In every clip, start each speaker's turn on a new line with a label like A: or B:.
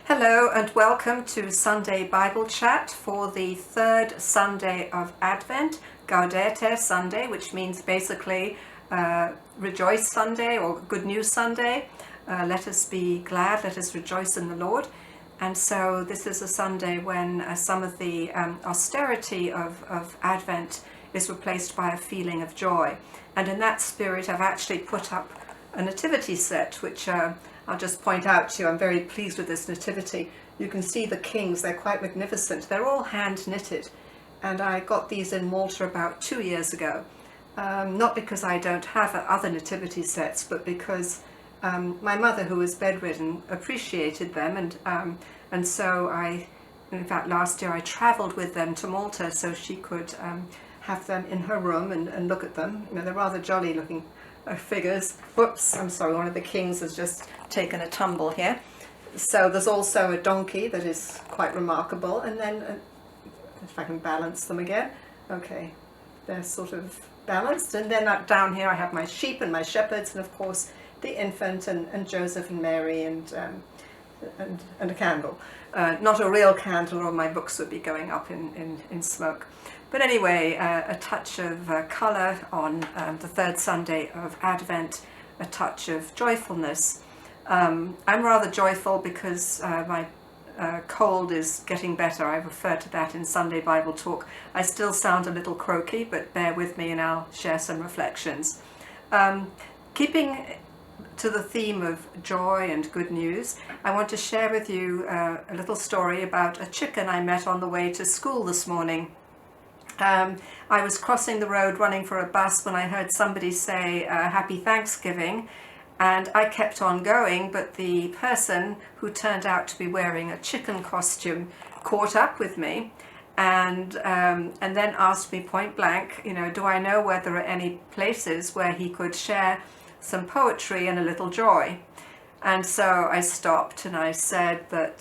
A: Hello and welcome to Sunday Bible Chat for the third Sunday of Advent, Gaudete Sunday, which means basically Rejoice Sunday or Good News Sunday. Let us be glad, let us rejoice in the Lord. And so this is a Sunday when some of the austerity of Advent is replaced by a feeling of joy. And in that spirit, I've actually put up a nativity set, which I'll just point out to you. I'm very pleased with this nativity. You can see the kings, they're quite magnificent. They're all hand knitted, and I got these in Malta about 2 years ago. Not because I don't have other nativity sets, but because my mother, who was bedridden, appreciated them, and so in fact last year I travelled with them to Malta so she could have them in her room and look at them. You know, they're rather jolly looking figures. Whoops, I'm sorry, one of the kings has just taken a tumble here. So there's also a donkey that is quite remarkable, and then if I can balance them again. Okay, they're sort of balanced, and then down here I have my sheep and my shepherds, and of course the infant and Joseph and Mary and a candle. Not a real candle, or my books would be going up in smoke. But anyway, a touch of colour on the third Sunday of Advent, a touch of joyfulness. I'm rather joyful because my cold is getting better. I referred to that in Sunday Bible Talk. I still sound a little croaky, but bear with me and I'll share some reflections. Keeping to the theme of joy and good news, I want to share with you a little story about a chicken I met on the way to school this morning. I was crossing the road running for a bus when I heard somebody say Happy Thanksgiving, and I kept on going, but the person who turned out to be wearing a chicken costume caught up with me and then asked me point blank, you know, do I know where there are any places where he could share some poetry and a little joy? And so I stopped and I said that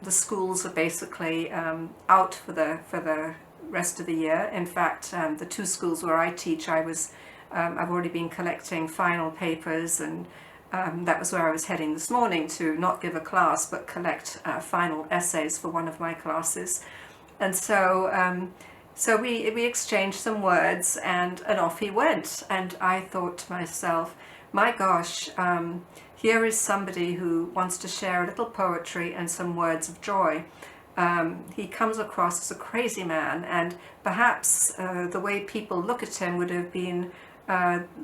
A: the schools are basically out for the rest of the year. In fact, the two schools where I teach, I've already been collecting final papers, and that was where I was heading this morning, to not give a class but collect final essays for one of my classes. And so we exchanged some words, and off he went. And I thought to myself, my gosh, here is somebody who wants to share a little poetry and some words of joy. He comes across as a crazy man, and perhaps the way people look at him would have been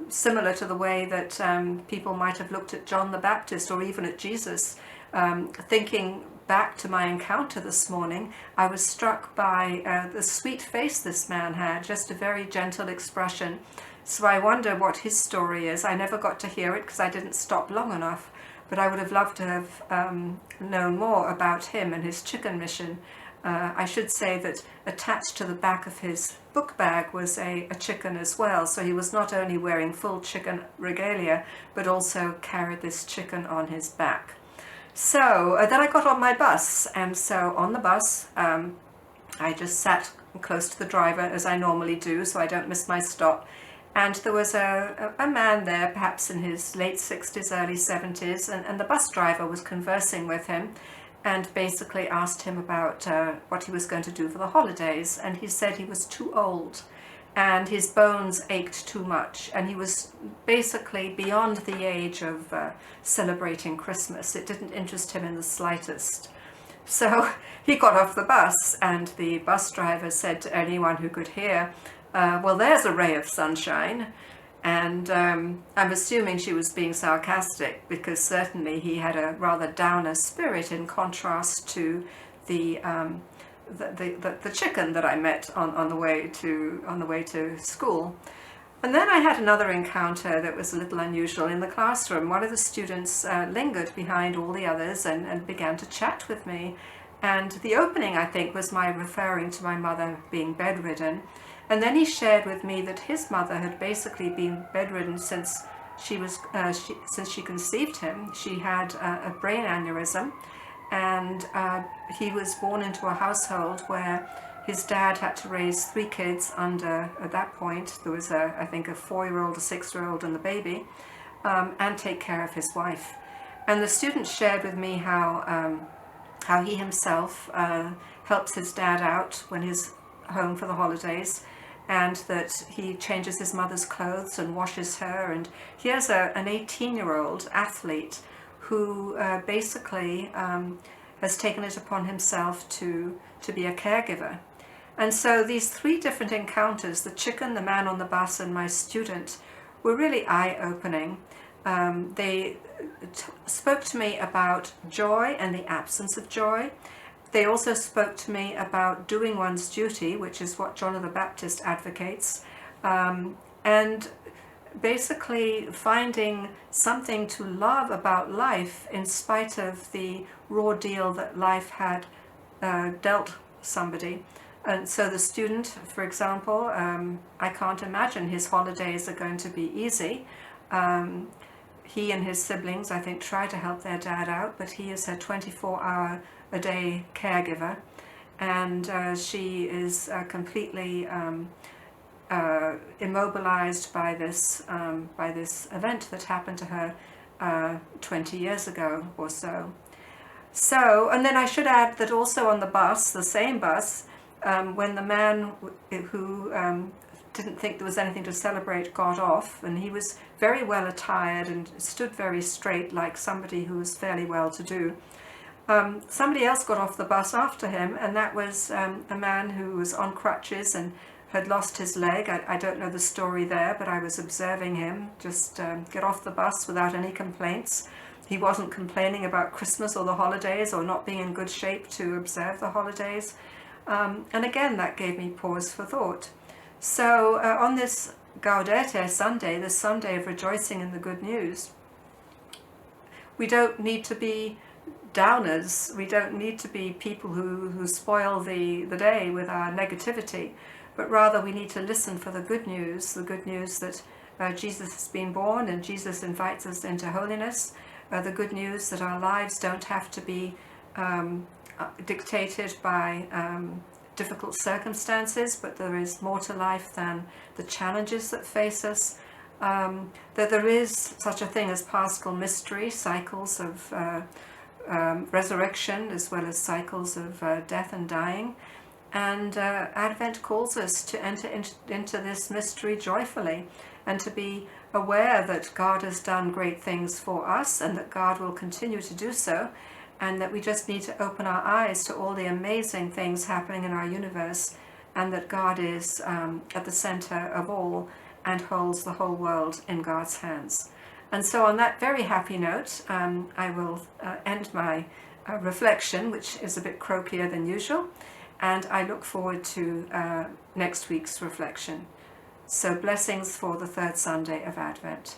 A: similar to the way that people might have looked at John the Baptist or even at Jesus. Thinking back to my encounter this morning, I was struck by the sweet face this man had, just a very gentle expression. So I wonder what his story is. I never got to hear it because I didn't stop long enough. But I would have loved to have known more about him and his chicken mission. I should say that attached to the back of his book bag was a chicken as well. So he was not only wearing full chicken regalia, but also carried this chicken on his back. So then I got on my bus. And so on the bus, I just sat close to the driver as I normally do, so I don't miss my stop. And there was a man there, perhaps in his late 60s, early 70s, and the bus driver was conversing with him and basically asked him about what he was going to do for the holidays. And he said he was too old and his bones ached too much, and he was basically beyond the age of celebrating Christmas. It didn't interest him in the slightest. So he got off the bus, and the bus driver said to anyone who could hear, well, there's a ray of sunshine. And I'm assuming she was being sarcastic, because certainly he had a rather downer spirit in contrast to the chicken that I met on the way to school. And then I had another encounter that was a little unusual in the classroom. One of the students lingered behind all the others and began to chat with me. And the opening, I think, was my referring to my mother being bedridden. And then he shared with me that his mother had basically been bedridden since she conceived him. She had a brain aneurysm, and he was born into a household where his dad had to raise 3 kids under, at that point, there was I think a 4-year-old, a 6-year-old and the baby, and take care of his wife. And the student shared with me how how he himself helps his dad out when he's home for the holidays, and that he changes his mother's clothes and washes her. And he has an 18-year-old athlete who basically has taken it upon himself to be a caregiver. And so these three different encounters, the chicken, the man on the bus, and my student, were really eye-opening. They spoke to me about joy and the absence of joy. They also spoke to me about doing one's duty, which is what John the Baptist advocates, and basically finding something to love about life in spite of the raw deal that life had dealt somebody. And so the student, for example, I can't imagine his holidays are going to be easy. He and his siblings, I think, try to help their dad out, but he is a 24-hour-a-day caregiver, and she is completely immobilized by this event that happened to her 20 years ago or so. So, and then I should add that also on the bus, the same bus, when the man who didn't think there was anything to celebrate got off, and he was very well attired and stood very straight like somebody who was fairly well to do. Somebody else got off the bus after him, and that was a man who was on crutches and had lost his leg. I don't know the story there, but I was observing him just get off the bus without any complaints. He wasn't complaining about Christmas or the holidays or not being in good shape to observe the holidays. And again, that gave me pause for thought. So on this Gaudete Sunday, this Sunday of rejoicing in the good news, we don't need to be downers. We don't need to be people who spoil the day with our negativity, but rather we need to listen for the good news that Jesus has been born and Jesus invites us into holiness, the good news that our lives don't have to be dictated by difficult circumstances, but there is more to life than the challenges that face us, that there is such a thing as paschal mystery, cycles of resurrection as well as cycles of death and dying, and Advent calls us to enter into this mystery joyfully and to be aware that God has done great things for us and that God will continue to do so, and that we just need to open our eyes to all the amazing things happening in our universe, and that God is at the center of all and holds the whole world in God's hands. And so on that very happy note, I will end my reflection, which is a bit croakier than usual, and I look forward to next week's reflection. So blessings for the third Sunday of Advent.